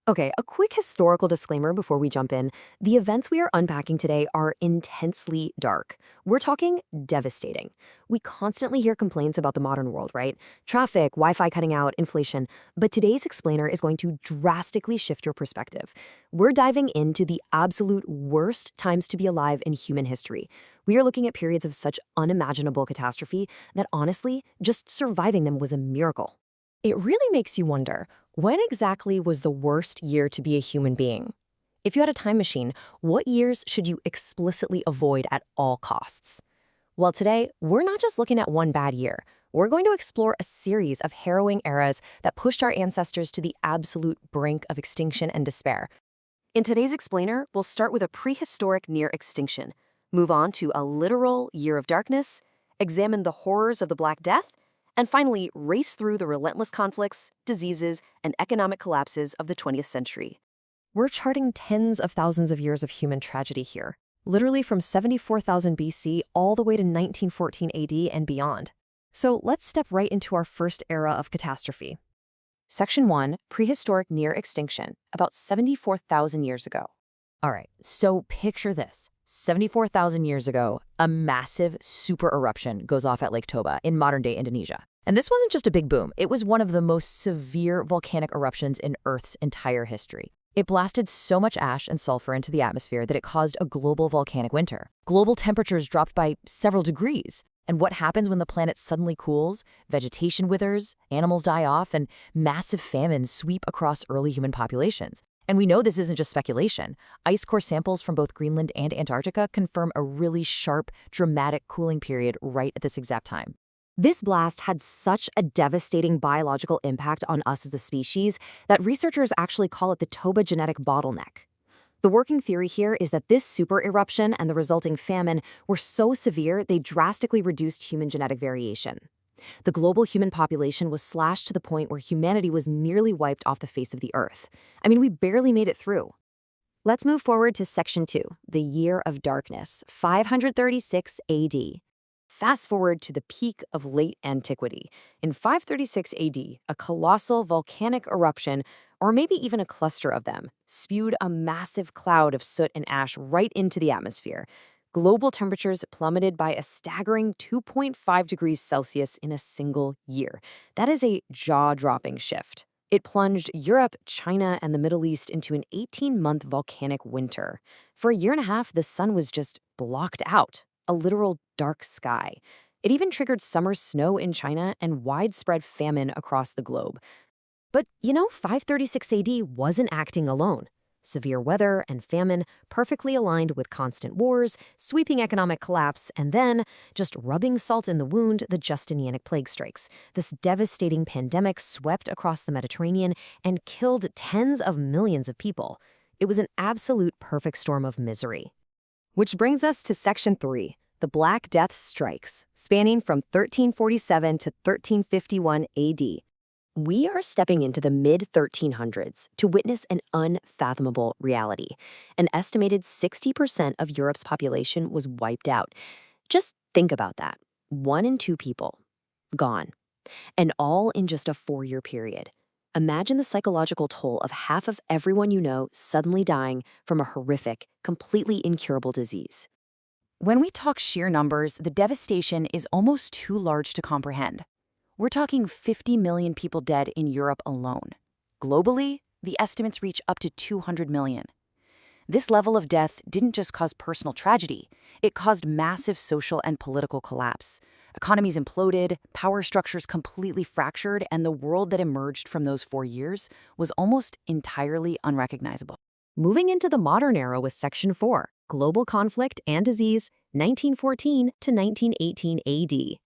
Okay, a quick historical disclaimer before we jump in. The events we are unpacking today are intensely dark. We're talking devastating. We constantly hear complaints about the modern world, right? Traffic, Wi Fi cutting out, inflation. But today's explainer is going to drastically shift your perspective. We're diving into the absolute worst times to be alive in human history. We are looking at periods of such unimaginable catastrophe that honestly, just surviving them was a miracle. It really makes you wonder, when exactly was the worst year to be a human being? If you had a time machine, what years should you explicitly avoid at all costs? Well, today, we're not just looking at one bad year. We're going to explore a series of harrowing eras that pushed our ancestors to the absolute brink of extinction and despair. In today's explainer, we'll start with a prehistoric near extinction, move on to a literal year of darkness, examine the horrors of the Black Death, and finally race through the relentless conflicts, diseases, and economic collapses of the 20th century. We're charting tens of thousands of years of human tragedy here, literally from 74,000 BC all the way to 1914 AD and beyond. So let's step right into our first era of catastrophe. Section 1, Prehistoric Near Extinction, about 74,000 years ago. All right, so picture this. 74,000 years ago, a massive super eruption goes off at Lake Toba in modern-day Indonesia. And this wasn't just a big boom. It was one of the most severe volcanic eruptions in Earth's entire history. It blasted so much ash and sulfur into the atmosphere that it caused a global volcanic winter. Global temperatures dropped by several degrees. And what happens when the planet suddenly cools? Vegetation withers, animals die off, and massive famines sweep across early human populations. And we know this isn't just speculation. Ice core samples from both Greenland and Antarctica confirm a really sharp, dramatic cooling period right at this exact time. This blast had such a devastating biological impact on us as a species that researchers actually call it the Toba genetic bottleneck. The working theory here is that this super eruption and the resulting famine were so severe they drastically reduced human genetic variation. The global human population was slashed to the point where humanity was nearly wiped off the face of the Earth. I mean, we barely made it through. Let's move forward to Section 2, the Year of Darkness, 536 AD. Fast forward to the peak of late antiquity. In 536 AD, a colossal volcanic eruption, or maybe even a cluster of them, spewed a massive cloud of soot and ash right into the atmosphere. Global temperatures plummeted by a staggering 2.5 degrees Celsius in a single year. That is a jaw-dropping shift. It plunged Europe, China, and the Middle East into an 18-month volcanic winter. For a year and a half, the sun was just blocked out, a literal dark sky. It even triggered summer snow in China and widespread famine across the globe. But, 536 AD wasn't acting alone. Severe weather and famine perfectly aligned with constant wars, sweeping economic collapse, and then, just rubbing salt in the wound, the Justinianic plague strikes. This devastating pandemic swept across the Mediterranean and killed tens of millions of people. It was an absolute perfect storm of misery. Which brings us to Section 3, the Black Death strikes, spanning from 1347 to 1351 AD. We are stepping into the mid-1300s to witness an unfathomable reality. An estimated 60% of Europe's population was wiped out. Just think about that. 1 in 2 people, gone. And all in just a 4-year period. Imagine the psychological toll of half of everyone you know suddenly dying from a horrific, completely incurable disease. When we talk sheer numbers, the devastation is almost too large to comprehend. We're talking 50 million people dead in Europe alone. Globally, the estimates reach up to 200 million. This level of death didn't just cause personal tragedy, it caused massive social and political collapse. Economies imploded, power structures completely fractured, and the world that emerged from those 4 years was almost entirely unrecognizable. Moving into the modern era with Section 4, Global Conflict and Disease, 1914 to 1918 AD.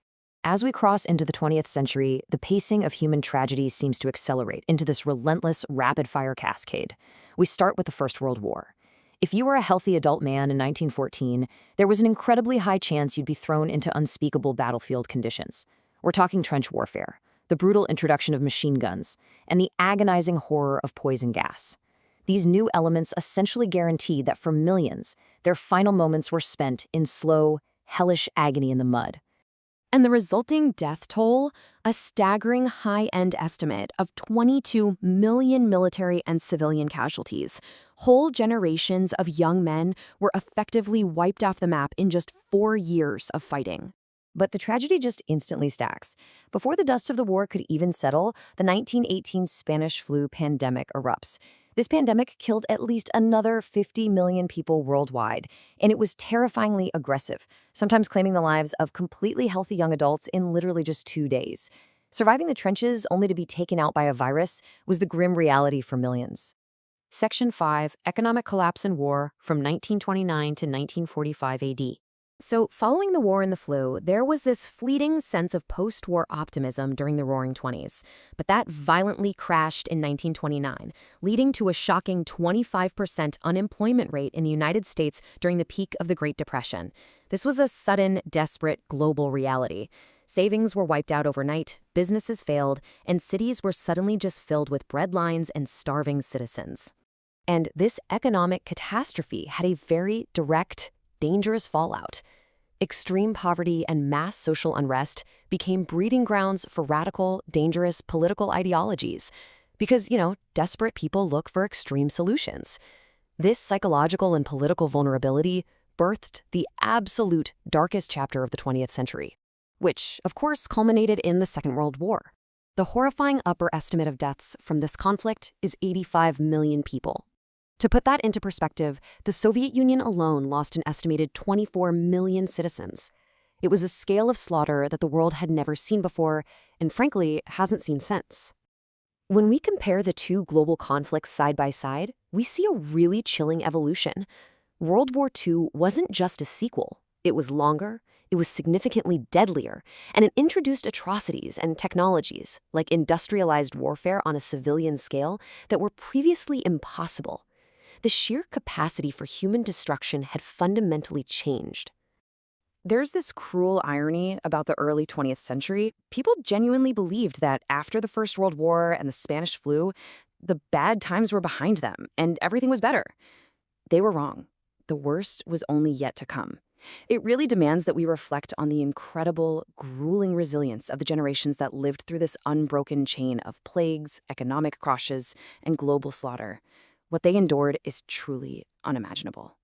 As we cross into the 20th century, the pacing of human tragedy seems to accelerate into this relentless, rapid-fire cascade. We start with the First World War. If you were a healthy adult man in 1914, there was an incredibly high chance you'd be thrown into unspeakable battlefield conditions. We're talking trench warfare, the brutal introduction of machine guns, and the agonizing horror of poison gas. These new elements essentially guaranteed that for millions, their final moments were spent in slow, hellish agony in the mud. And the resulting death toll, a staggering high-end estimate of 22 million military and civilian casualties. Whole generations of young men were effectively wiped off the map in just 4 years of fighting. But the tragedy just instantly stacks. Before the dust of the war could even settle, the 1918 Spanish flu pandemic erupts. This pandemic killed at least another 50 million people worldwide, and it was terrifyingly aggressive, sometimes claiming the lives of completely healthy young adults in literally just 2 days. Surviving the trenches only to be taken out by a virus was the grim reality for millions. Section 5, Economic Collapse and War from 1929 to 1945 AD. So, following the war and the flu, there was this fleeting sense of post-war optimism during the Roaring Twenties. But that violently crashed in 1929, leading to a shocking 25% unemployment rate in the United States during the peak of the Great Depression. This was a sudden, desperate, global reality. Savings were wiped out overnight, businesses failed, and cities were suddenly just filled with breadlines and starving citizens. And this economic catastrophe had a very direct, dangerous fallout. Extreme poverty and mass social unrest became breeding grounds for radical, dangerous political ideologies. Because, desperate people look for extreme solutions. This psychological and political vulnerability birthed the absolute darkest chapter of the 20th century, which, of course, culminated in the Second World War. The horrifying upper estimate of deaths from this conflict is 85 million people. To put that into perspective, the Soviet Union alone lost an estimated 24 million citizens. It was a scale of slaughter that the world had never seen before, and frankly, hasn't seen since. When we compare the two global conflicts side by side, we see a really chilling evolution. World War II wasn't just a sequel. It was longer, it was significantly deadlier, and it introduced atrocities and technologies, like industrialized warfare on a civilian scale, that were previously impossible. The sheer capacity for human destruction had fundamentally changed. There's this cruel irony about the early 20th century. People genuinely believed that after the First World War and the Spanish flu, the bad times were behind them and everything was better. They were wrong. The worst was only yet to come. It really demands that we reflect on the incredible, grueling resilience of the generations that lived through this unbroken chain of plagues, economic crashes, and global slaughter. What they endured is truly unimaginable.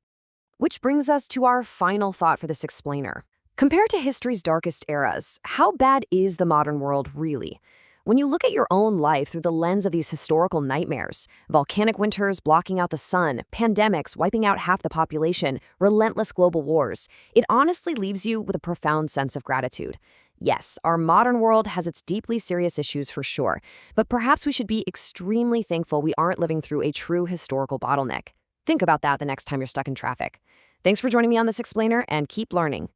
Which brings us to our final thought for this explainer. Compared to history's darkest eras, how bad is the modern world really? When you look at your own life through the lens of these historical nightmares, volcanic winters blocking out the sun, pandemics wiping out half the population, relentless global wars, it honestly leaves you with a profound sense of gratitude. Yes, our modern world has its deeply serious issues for sure, but perhaps we should be extremely thankful we aren't living through a true historical bottleneck. Think about that the next time you're stuck in traffic. Thanks for joining me on this explainer, and keep learning.